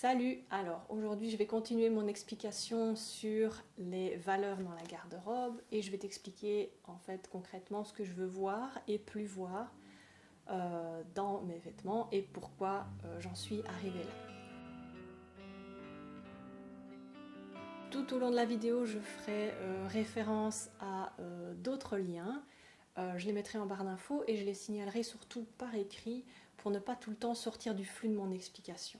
Salut! Alors aujourd'hui je vais continuer mon explication sur les valeurs dans la garde-robe et je vais t'expliquer en fait concrètement ce que je veux voir et plus voir dans mes vêtements et pourquoi j'en suis arrivée là. Tout au long de la vidéo je ferai référence à d'autres liens, je les mettrai en barre d'infos et je les signalerai surtout par écrit pour ne pas tout le temps sortir du flux de mon explication.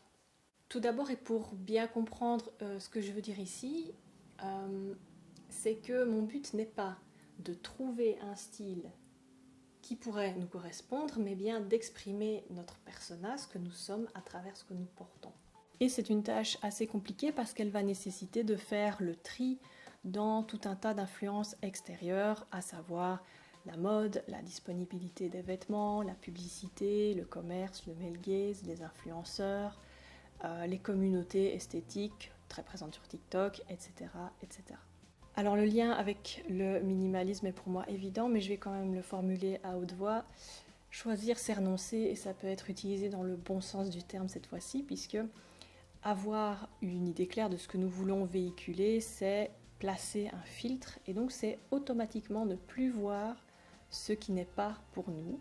Tout d'abord, et pour bien comprendre ce que je veux dire ici, c'est que mon but n'est pas de trouver un style qui pourrait nous correspondre, mais bien d'exprimer notre persona, ce que nous sommes à travers ce que nous portons. Et c'est une tâche assez compliquée parce qu'elle va nécessiter de faire le tri dans tout un tas d'influences extérieures, à savoir la mode, la disponibilité des vêtements, la publicité, le commerce, le male gaze, les influenceurs, les communautés esthétiques très présentes sur TikTok, etc., etc. Alors le lien avec le minimalisme est pour moi évident, mais je vais quand même le formuler à haute voix. Choisir, c'est renoncer, et ça peut être utilisé dans le bon sens du terme cette fois-ci, puisque avoir une idée claire de ce que nous voulons véhiculer, c'est placer un filtre, et donc c'est automatiquement ne plus voir ce qui n'est pas pour nous.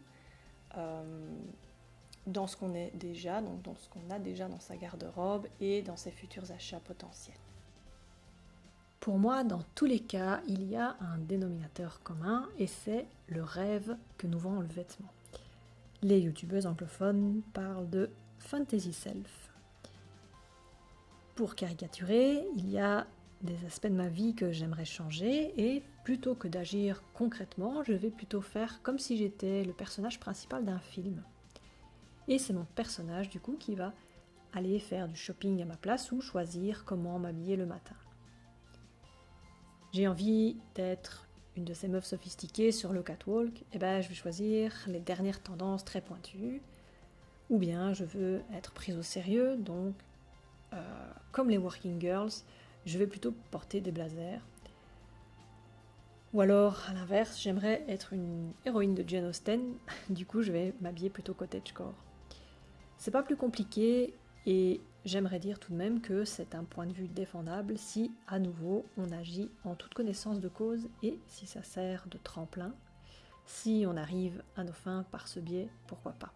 Dans ce qu'on est déjà, donc dans ce qu'on a déjà dans sa garde-robe et dans ses futurs achats potentiels. Pour moi, dans tous les cas, il y a un dénominateur commun et c'est le rêve que nous vend le vêtement. Les youtubeuses anglophones parlent de fantasy self. Pour caricaturer, il y a des aspects de ma vie que j'aimerais changer et plutôt que d'agir concrètement, je vais plutôt faire comme si j'étais le personnage principal d'un film. Et c'est mon personnage du coup qui va aller faire du shopping à ma place ou choisir comment m'habiller le matin. J'ai envie d'être une de ces meufs sophistiquées sur le catwalk, et je vais choisir les dernières tendances très pointues. Ou bien je veux être prise au sérieux, donc comme les working girls, je vais plutôt porter des blazers. Ou alors, à l'inverse, j'aimerais être une héroïne de Jane Austen, du coup je vais m'habiller plutôt cottagecore. C'est pas plus compliqué et j'aimerais dire tout de même que c'est un point de vue défendable si, à nouveau, on agit en toute connaissance de cause et si ça sert de tremplin. Si on arrive à nos fins par ce biais, pourquoi pas.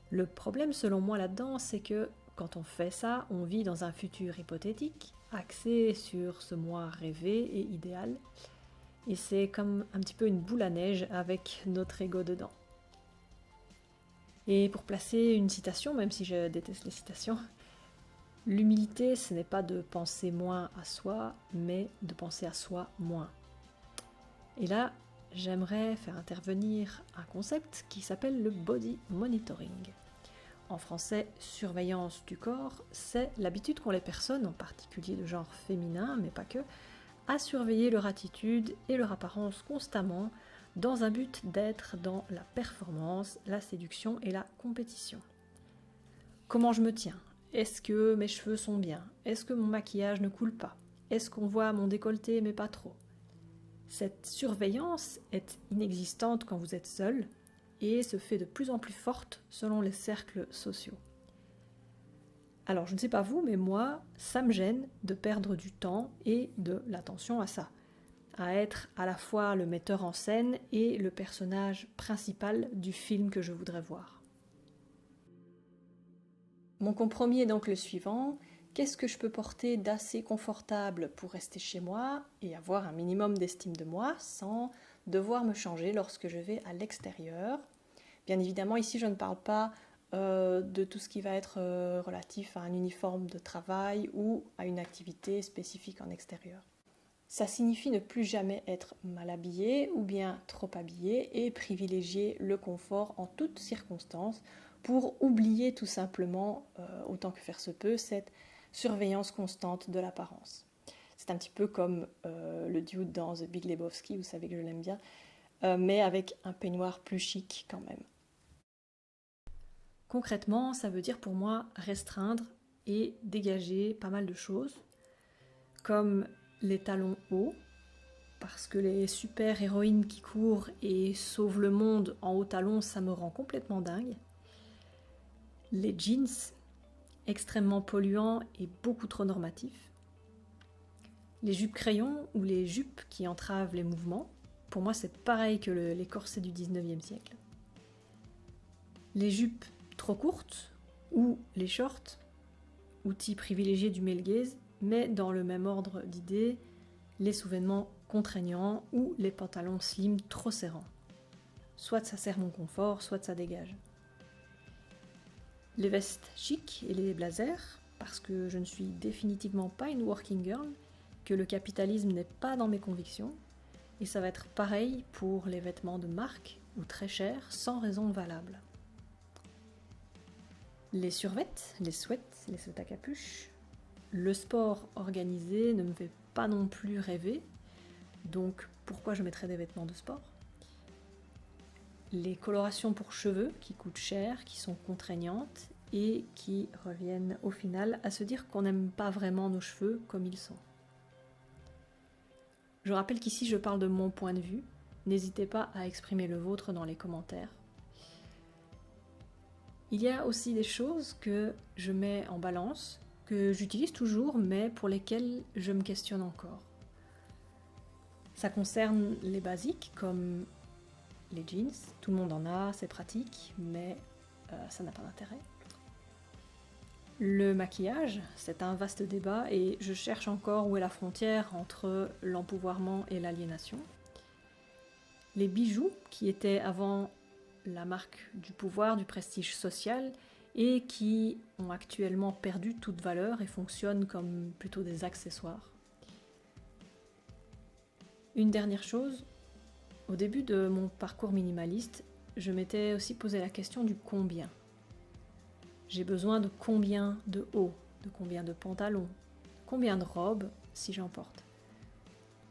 Le problème selon moi là-dedans, c'est que quand on fait ça, on vit dans un futur hypothétique, axé sur ce moi rêvé et idéal, et c'est comme un petit peu une boule à neige avec notre ego dedans. Et pour placer une citation, même si je déteste les citations, l'humilité, ce n'est pas de penser moins à soi, mais de penser à soi moins. Et là, j'aimerais faire intervenir un concept qui s'appelle le body monitoring. En français, surveillance du corps, c'est l'habitude qu'ont les personnes, en particulier de genre féminin, mais pas que, à surveiller leur attitude et leur apparence constamment, dans un but d'être dans la performance, la séduction et la compétition. Comment je me tiens? Est-ce que mes cheveux sont bien? Est-ce que mon maquillage ne coule pas? Est-ce qu'on voit mon décolleté mais pas trop? Cette surveillance est inexistante quand vous êtes seul et se fait de plus en plus forte selon les cercles sociaux. Alors je ne sais pas vous, mais moi, ça me gêne de perdre du temps et de l'attention à ça. À être à la fois le metteur en scène et le personnage principal du film que je voudrais voir. Mon compromis est donc le suivant. Qu'est-ce que je peux porter d'assez confortable pour rester chez moi et avoir un minimum d'estime de moi sans devoir me changer lorsque je vais à l'extérieur? Bien évidemment, ici je ne parle pas de tout ce qui va être relatif à un uniforme de travail ou à une activité spécifique en extérieur. Ça signifie ne plus jamais être mal habillé ou bien trop habillé et privilégier le confort en toutes circonstances pour oublier tout simplement, autant que faire se peut, cette surveillance constante de l'apparence. C'est un petit peu comme le dude dans The Big Lebowski, vous savez que je l'aime bien, mais avec un peignoir plus chic quand même. Concrètement, ça veut dire pour moi restreindre et dégager pas mal de choses, comme les talons hauts, parce que les super-héroïnes qui courent et sauvent le monde en hauts talons, ça me rend complètement dingue. Les jeans extrêmement polluant et beaucoup trop normatif. Les jupes crayons ou les jupes qui entravent les mouvements, pour moi c'est pareil que les corsets du 19e siècle. Les jupes trop courtes ou les shorts, outil privilégié du male gaze, mais dans le même ordre d'idées, les sous-vêtements contraignants ou les pantalons slim trop serrants. Soit ça sert mon confort, soit ça dégage. Les vestes chic et les blazers, parce que je ne suis définitivement pas une working girl, que le capitalisme n'est pas dans mes convictions, et ça va être pareil pour les vêtements de marque ou très chers sans raison valable. Les survêtements, les sweats à capuche, le sport organisé ne me fait pas non plus rêver, donc pourquoi je mettrais des vêtements de sport ? Les colorations pour cheveux qui coûtent cher, qui sont contraignantes et qui reviennent au final à se dire qu'on n'aime pas vraiment nos cheveux comme ils sont. Je rappelle qu'ici je parle de mon point de vue, n'hésitez pas à exprimer le vôtre dans les commentaires. Il y a aussi des choses que je mets en balance, que j'utilise toujours mais pour lesquelles je me questionne encore. Ça concerne les basiques comme les jeans, tout le monde en a, c'est pratique, mais ça n'a pas d'intérêt. Le maquillage, c'est un vaste débat et je cherche encore où est la frontière entre l'empouvoirment et l'aliénation. Les bijoux, qui étaient avant la marque du pouvoir, du prestige social, et qui ont actuellement perdu toute valeur et fonctionnent comme plutôt des accessoires. Une dernière chose, au début de mon parcours minimaliste, je m'étais aussi posé la question du combien. J'ai besoin de combien de hauts, de combien de pantalons, combien de robes si j'en porte.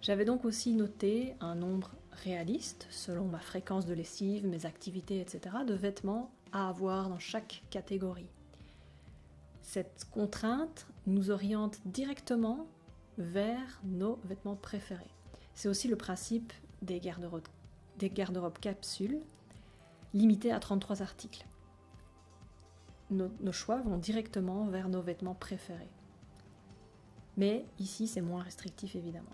J'avais donc aussi noté un nombre réaliste, selon ma fréquence de lessive, mes activités, etc., de vêtements à avoir dans chaque catégorie. Cette contrainte nous oriente directement vers nos vêtements préférés. C'est aussi le principe des garde-robes capsules, limités à 33 articles. Nos choix vont directement vers nos vêtements préférés. Mais ici, c'est moins restrictif, évidemment.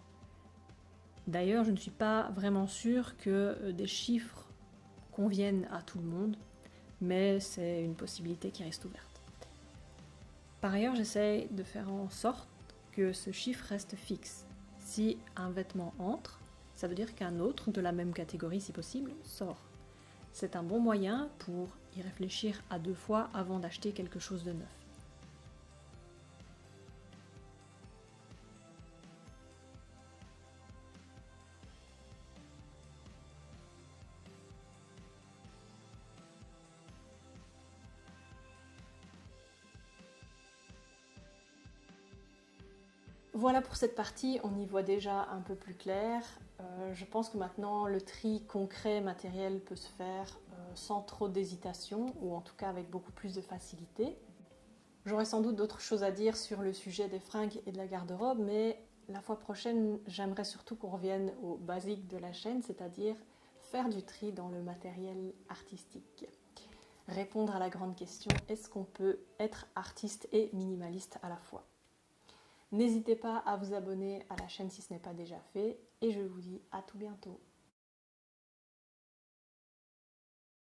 D'ailleurs, je ne suis pas vraiment sûre que des chiffres conviennent à tout le monde, mais c'est une possibilité qui reste ouverte. Par ailleurs, j'essaie de faire en sorte que ce chiffre reste fixe. Si un vêtement entre, ça veut dire qu'un autre, de la même catégorie si possible, sort. C'est un bon moyen pour y réfléchir à 2 fois avant d'acheter quelque chose de neuf. Voilà pour cette partie, on y voit déjà un peu plus clair. Je pense que maintenant le tri concret matériel peut se faire sans trop d'hésitation, ou en tout cas avec beaucoup plus de facilité. J'aurai sans doute d'autres choses à dire sur le sujet des fringues et de la garde-robe, mais la fois prochaine, j'aimerais surtout qu'on revienne aux basiques de la chaîne, c'est-à-dire faire du tri dans le matériel artistique. Répondre à la grande question, est-ce qu'on peut être artiste et minimaliste à la fois ? N'hésitez pas à vous abonner à la chaîne si ce n'est pas déjà fait, et je vous dis à tout bientôt.